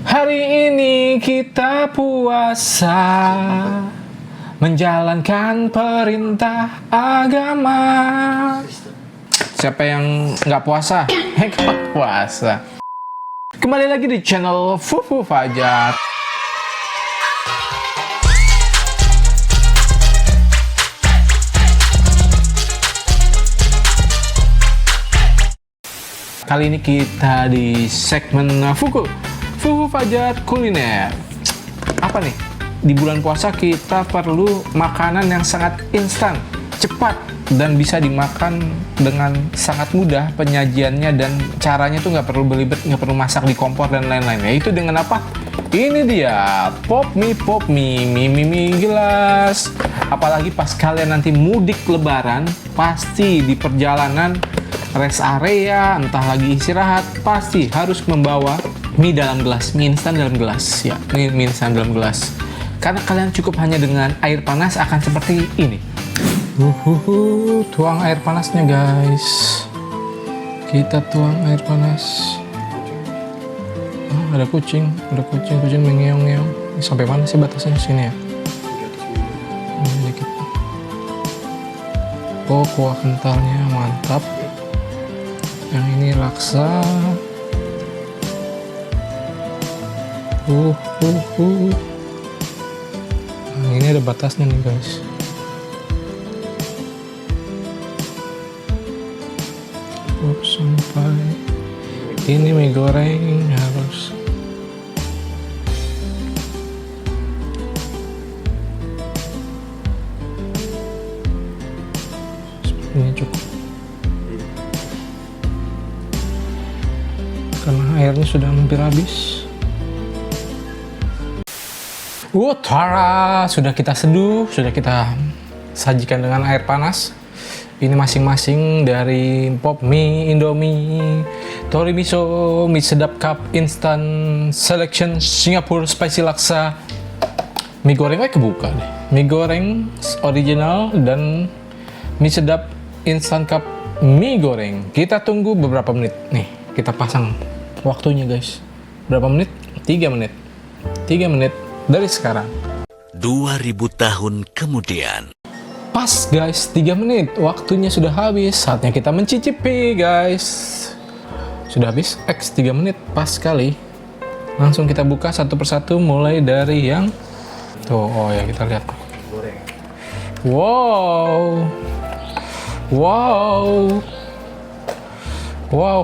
Hari ini kita puasa, menjalankan perintah agama. Siapa yang nggak puasa? Nggak puasa. Kembali lagi di channel Fufu Fajar. Kali ini kita di segmen Fufu Fajar kuliner. Apa nih? Di bulan puasa kita perlu makanan yang sangat instan, cepat, dan bisa dimakan dengan sangat mudah penyajiannya, dan caranya tuh nggak perlu belibet, nggak perlu masak di kompor dan lain-lain. Yaitu dengan apa? Ini dia pop mie gelas. Apalagi pas kalian nanti mudik lebaran, pasti di perjalanan rest area, entah lagi istirahat, pasti harus membawa mie dalam gelas, mie instan dalam gelas. Ya, mie instan dalam gelas. Karena kalian cukup hanya dengan air panas akan seperti ini. Tuang air panasnya guys. Kita tuang air panas. Ada kucing mengeong-ngeong. Sampai mana sih batasnya? Sini ya. Dikit. Oh, kuah kentalnya mantap. Yang ini laksa. Nah, ini ada batasnya nih guys. Sampai ini mie goreng harus seperti ini cukup. Karena airnya sudah hampir habis. Tara, sudah kita seduh, sudah kita sajikan dengan air panas. Ini masing-masing dari pop mie, indomie, tori miso, mie sedap cup, instant selection, Singapore spicy laksa, mie goreng kebuka deh. Mie goreng original dan mie sedap instant cup mie goreng. Kita tunggu beberapa menit. Nih, kita pasang waktunya guys. Berapa menit? 3 menit. 3 menit dari sekarang. 2000 tahun kemudian. Pas guys, 3 menit. Waktunya sudah habis. Saatnya kita mencicipi guys. Sudah habis X 3 menit. Pas sekali. Langsung kita buka satu persatu. Mulai dari yang tuh, oh ya kita lihat. Wow.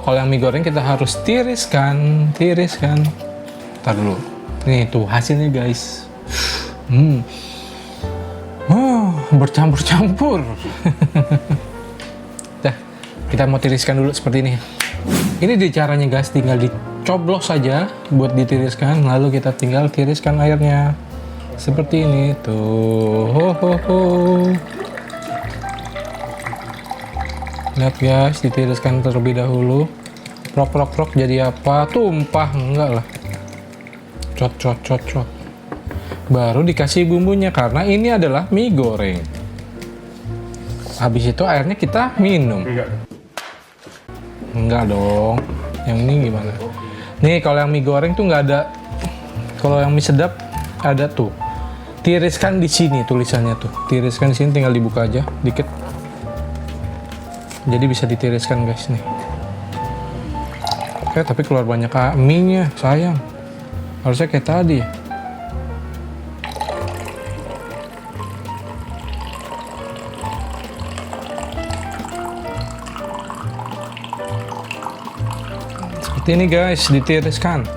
Kalau yang mie goreng kita harus tiriskan. Ntar dulu. Nih tuh hasilnya guys. Bercampur-campur. Dah, kita mau tiriskan dulu seperti ini. Ini di caranya guys, tinggal dicoblos saja buat ditiriskan, lalu kita tinggal tiriskan airnya seperti ini tuh. Lihat guys, ditiriskan terlebih dahulu. Prok jadi apa? Tumpah enggak lah. Cot. Baru dikasih bumbunya karena ini adalah mie goreng. Habis itu airnya kita minum. Enggak dong. Yang ini gimana? Nih kalau yang mie goreng tuh nggak ada. Kalau yang mie sedap ada tuh. Tiriskan di sini tulisannya tuh. Tiriskan di sini, tinggal dibuka aja dikit. Jadi bisa ditiriskan guys nih. Oke, tapi keluar banyak mie-nya, sayang. Harusnya kayak tadi. Seperti ini guys, ditiriskan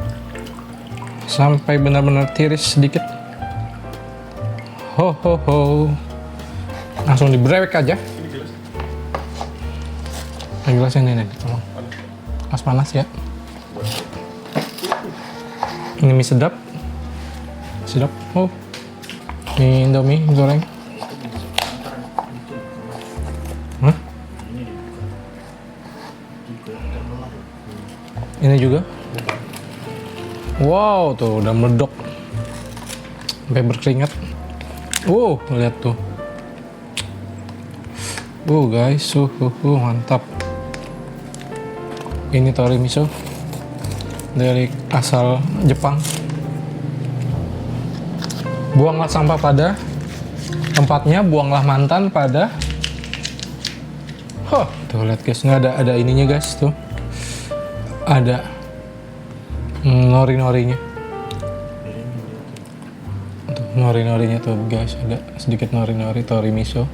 sampai benar-benar tiris sedikit. Langsung dibrewek aja. Gelasnya nih, tolong. Pas panas ya. Ini mie sedap. Mie indomie goreng. Ini juga. Wow, tuh udah meledok sampai berkeringat. Lihat tuh. Guys, mantap. Ini tori miso. dari asal Jepang. Buanglah sampah pada tempatnya, buanglah mantan pada. Tuh lihat guys, nggak ada ininya guys, tuh ada nori-norinya. Tuh nori-norinya tuh guys, ada sedikit nori-nori. Tori miso.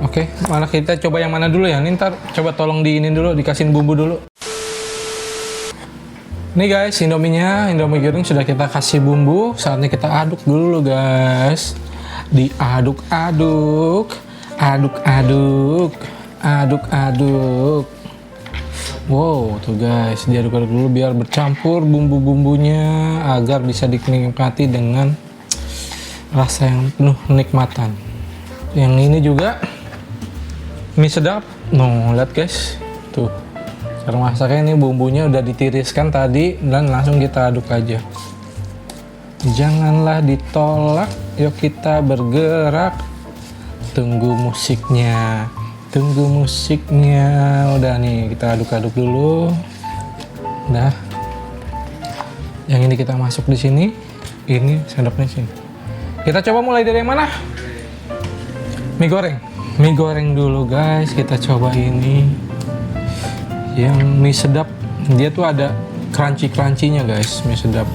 Oke, mana kita coba yang mana dulu ya? Nih ntar coba tolong diinin dulu, dikasihin bumbu dulu. Nih guys, Indomie goreng sudah kita kasih bumbu. Saatnya kita aduk dulu guys. Diaduk-aduk. Aduk-aduk. Wow, tuh guys, diaduk-aduk dulu biar bercampur bumbu-bumbunya agar bisa dinikmati dengan rasa yang penuh kenikmatan. Yang ini juga mie sedap. Lihat guys, tuh. Cara masaknya ini bumbunya udah ditiriskan tadi dan langsung kita aduk aja. Janganlah ditolak, yuk kita bergerak. Tunggu musiknya. Udah nih, kita aduk-aduk dulu. Udah. Yang ini kita masuk di sini. Ini sendoknya sini. Kita coba mulai dari yang mana? Mie goreng dulu guys. Kita coba ini. Yang mie sedap, dia tuh ada crunchy-crunchy-nya guys, mie sedap.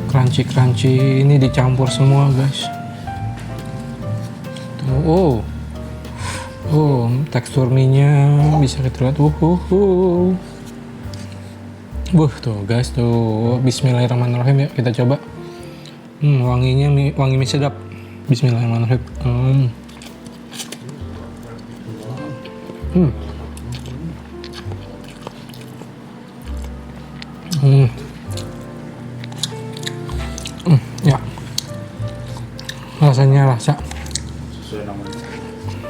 Crunchy ini dicampur semua guys. Tuh, tekstur mie-nya bisa kita lihat. Tuh guys, tuh. Bismillahirrahmanirrahim ya, kita coba. Wangi mie sedap. Bismillahirrahmanirrahim. Ya, rasanya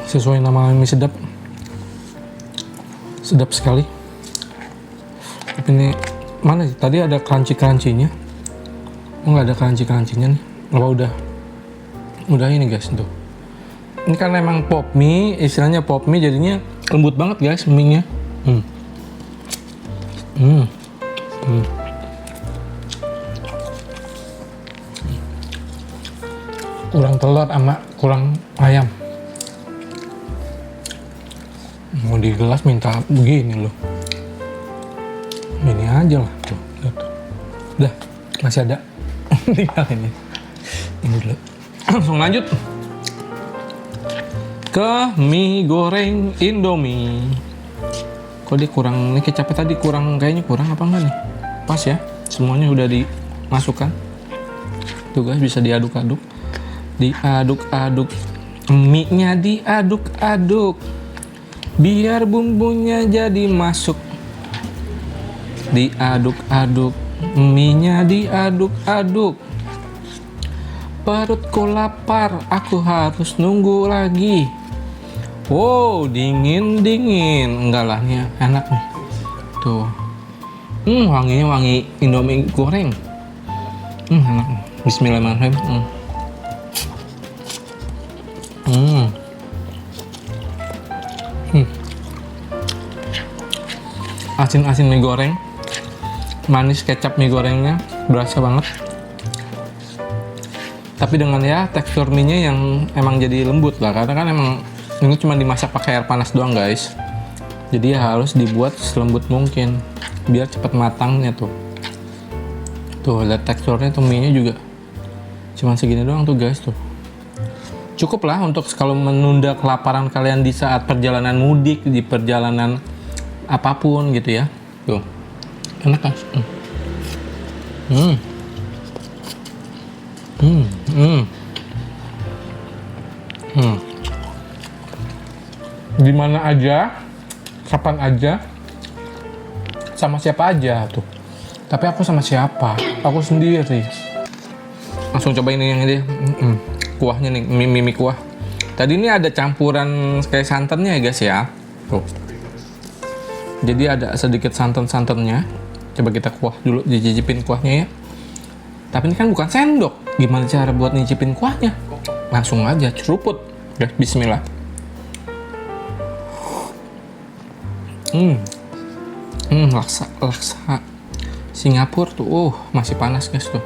sesuai nama mie sedap sekali. Tapi ini mana sih? Tadi ada crunchy-nya. Nggak ada crunchy-nya nih. Udah ini guys tuh. Ini kan emang pop mie, istilahnya pop mie, jadinya lembut banget guys mie-nya. Kurang telur sama kurang ayam. Mau di gelas minta begini loh. Ini aja lah tuh. Udah, masih ada. Tinggal ini dulu. Langsung lanjut ke mie goreng Indomie. Kok dia kurang, ini kecapnya tadi kayaknya kurang apa enggak nih? Pas ya, semuanya udah dimasukkan. Tuh guys, bisa diaduk-aduk. Mie-nya diaduk-aduk biar bumbunya jadi masuk. Diaduk-aduk, mie-nya diaduk-aduk. Perutku lapar, aku harus nunggu lagi. Wow, dingin. Enggak lah, nih enak nih. Tuh. Wanginya wangi Indomie goreng. Enak. Bismillahirrahmanirrahim. Asin-asin mie goreng, manis kecap mie gorengnya berasa banget. Tapi dengan ya tekstur mie-nya yang emang jadi lembut lah, karena kan emang ini cuma dimasak pakai air panas doang guys. Jadi ya harus dibuat selembut mungkin biar cepat matangnya tuh. Tuh lihat teksturnya tuh, mie-nya juga cuma segini doang tuh guys tuh. Cukup lah untuk kalau menunda kelaparan kalian di saat perjalanan mudik, di perjalanan apapun gitu ya. Tuh. Enak kan? Di mana aja, kapan aja, sama siapa aja tuh. Tapi aku sama siapa? Aku sendiri. Langsung cobain ini yang ini. Kuahnya nih, mie kuah. Tadi ini ada campuran kayak santannya ya guys ya. Tuh. Jadi ada sedikit santan-santannya. Coba kita kuah dulu, dicicipin kuahnya ya. Tapi ini kan bukan sendok. Gimana cara buat nyicipin kuahnya? Langsung aja ceruput. Ya, bismillah. Laksa Singapura tuh, masih panas guys tuh.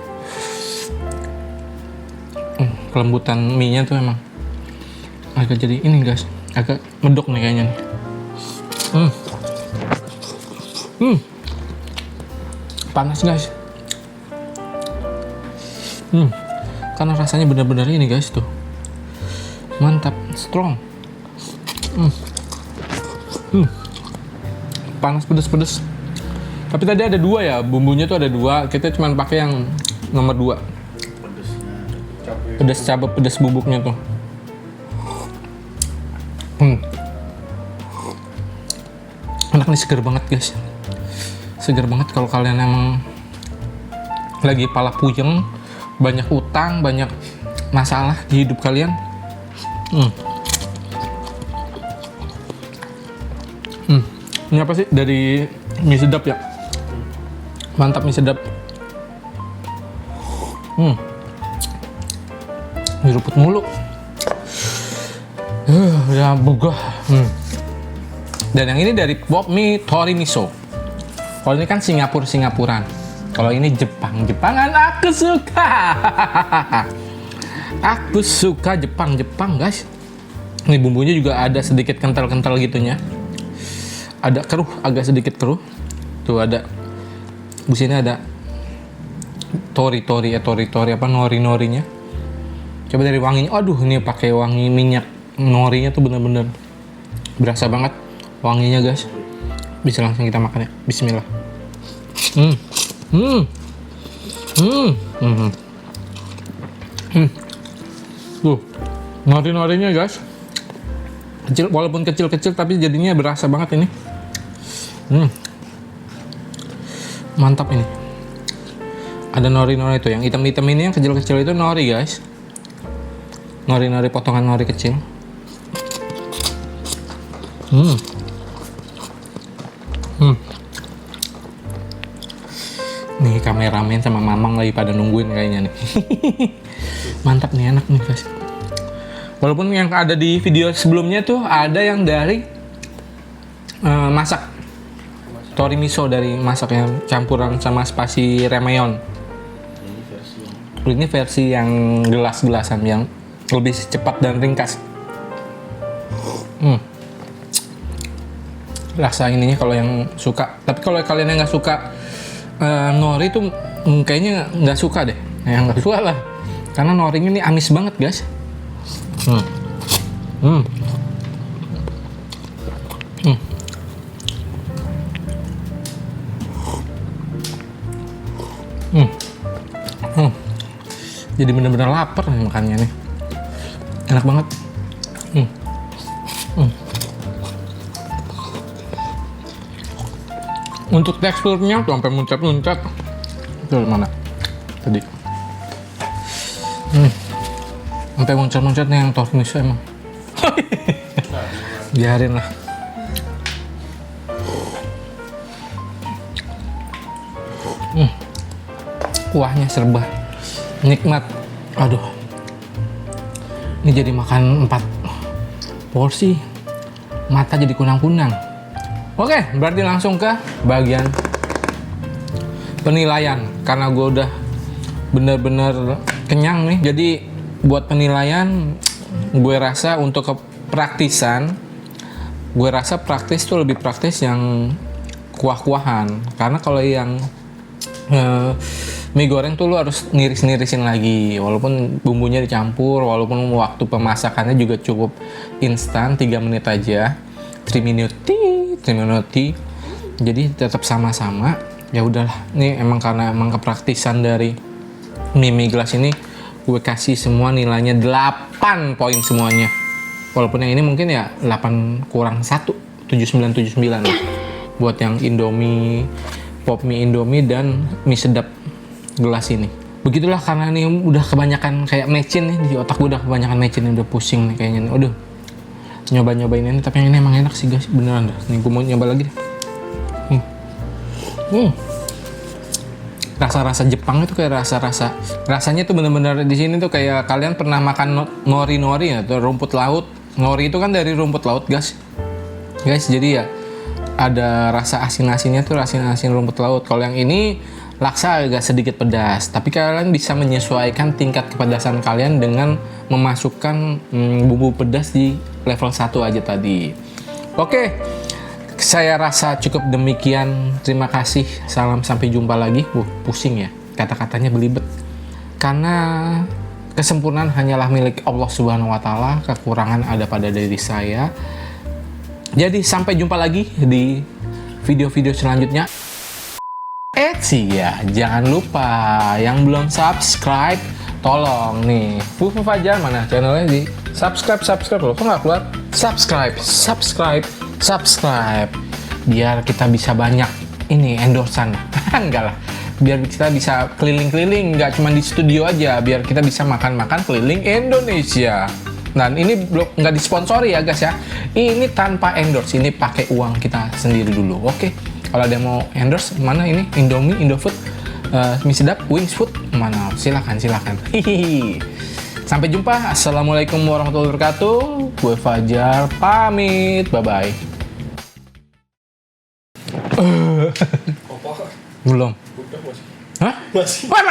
Kelembutan mie-nya tuh emang agak jadi ini guys, agak medok nih kayaknya nih. Panas guys. Karena rasanya benar-benar ini guys tuh, mantap, strong. Panas, pedes. Tapi tadi ada 2 ya, bumbunya tuh ada 2. Kita cuma pakai yang nomor 2. Pedes cabai, pedes bubuknya tuh. Enak nih, seger banget guys. Seger banget kalau kalian emang lagi pala puyeng, banyak utang, banyak masalah di hidup kalian. Ini apa sih? Dari mie sedap ya? Mantap mie sedap. Diruput mulu. Udah begah. Dan yang ini dari Pop Mie Tori Miso. Kalau ini kan Singapuran. Kalau ini Jepangan aku suka. Aku suka Jepang guys. Ini bumbunya juga ada sedikit kental-kental gitunya. Ada keruh, agak sedikit keruh. Tuh ada. Di sini ada tori apa nori-norinya. Coba dari wanginya. Aduh, ini pakai wangi minyak norinya tuh bener-bener berasa banget wanginya guys. Bisa langsung kita makan ya. Bismillah. Tuh, nori-norinya guys. Kecil, walaupun kecil-kecil tapi jadinya berasa banget ini. Mantap ini. Ada nori-nori itu, yang hitam-hitam ini yang kecil-kecil itu nori guys. Nori-nori, potongan nori kecil. Nih kameramen sama mamang lagi pada nungguin kayaknya nih. Mantap nih, enak nih guys. Walaupun yang ada di video sebelumnya tuh ada yang dari masak tori miso, dari masak yang campuran sama spasi ramyeon. Ini versi yang gelas-gelasan yang lebih cepat dan ringkas. Rasa ininya kalau yang suka. Tapi kalau kalian yang nggak suka nori tuh kayaknya nggak suka deh. Yang nggak suka lah. Karena norinya ini amis banget guys. Jadi bener-bener lapar nih makannya nih. Enak banget. Untuk teksturnya tuh sampai muncrat-muncrat. Itu mana? Tadi. Sampai muncrat-muncrat nih yang tori miso emang. Biarin lah. Kuahnya serba nikmat. Aduh, ini jadi makan 4 porsi, mata jadi kunang-kunang. Oke, berarti langsung ke bagian penilaian. Karena gue udah bener-bener kenyang nih, jadi buat penilaian gue rasa untuk kepraktisan, gue rasa praktis tuh lebih praktis yang kuah-kuahan. Karena kalau yang mie goreng tuh lu harus niris-nirisin lagi, walaupun bumbunya dicampur, walaupun waktu pemasakannya juga cukup instan, 3 menit aja, 3 minuti, jadi tetap sama-sama. Ya udahlah, ini emang karena emang kepraktisan dari mie gelas ini, gue kasih semua nilainya 8 poin semuanya. Walaupun yang ini mungkin ya 8 kurang 1, 79 lah. Buat yang Indomie, Pop Mie Indomie dan mie sedap gelas ini. Begitulah, karena ini udah kebanyakan kayak mecin nih di otak gue, udah kebanyakan mecin, udah pusing nih kayaknya nih. Aduh, nyobain ini, tapi yang ini emang enak sih guys, beneran dah. Nih gue mau nyoba lagi deh. Rasa-rasa Jepang itu kayak rasanya tuh bener-bener di sini tuh kayak kalian pernah makan nori-nori ya, tuh rumput laut. Nori itu kan dari rumput laut guys. Jadi ya ada rasa asin-asinnya tuh, asin-asin rumput laut. Kalau yang ini laksa agak sedikit pedas, tapi kalian bisa menyesuaikan tingkat kepedasan kalian dengan memasukkan bumbu pedas di level 1 aja tadi. Oke, saya rasa cukup demikian. Terima kasih, salam sampai jumpa lagi. Pusing ya, kata-katanya belibet. Karena kesempurnaan hanyalah milik Allah Subhanahu wa Ta'ala, kekurangan ada pada diri saya. Jadi sampai jumpa lagi di video-video selanjutnya. Ya, jangan lupa yang belum subscribe, tolong nih, Fufu Fajar mana channelnya, di subscribe loh, kok nggak keluar? Subscribe, biar kita bisa banyak ini endorsan. Enggak lah, biar kita bisa keliling-keliling, nggak cuma di studio aja, biar kita bisa makan-makan keliling Indonesia. Dan ini belum nggak disponsori ya guys ya, ini tanpa endorse, ini pakai uang kita sendiri dulu. Oke, kalau ada yang mau endorse, mana ini Indomie, Indofood, mie sedap, Wings Food, mana? Silakan. Hihihi. Sampai jumpa. Assalamualaikum warahmatullahi wabarakatuh. Gue Fajar pamit. Bye bye. Belum. Udah masih. Hah? Masih. Mana?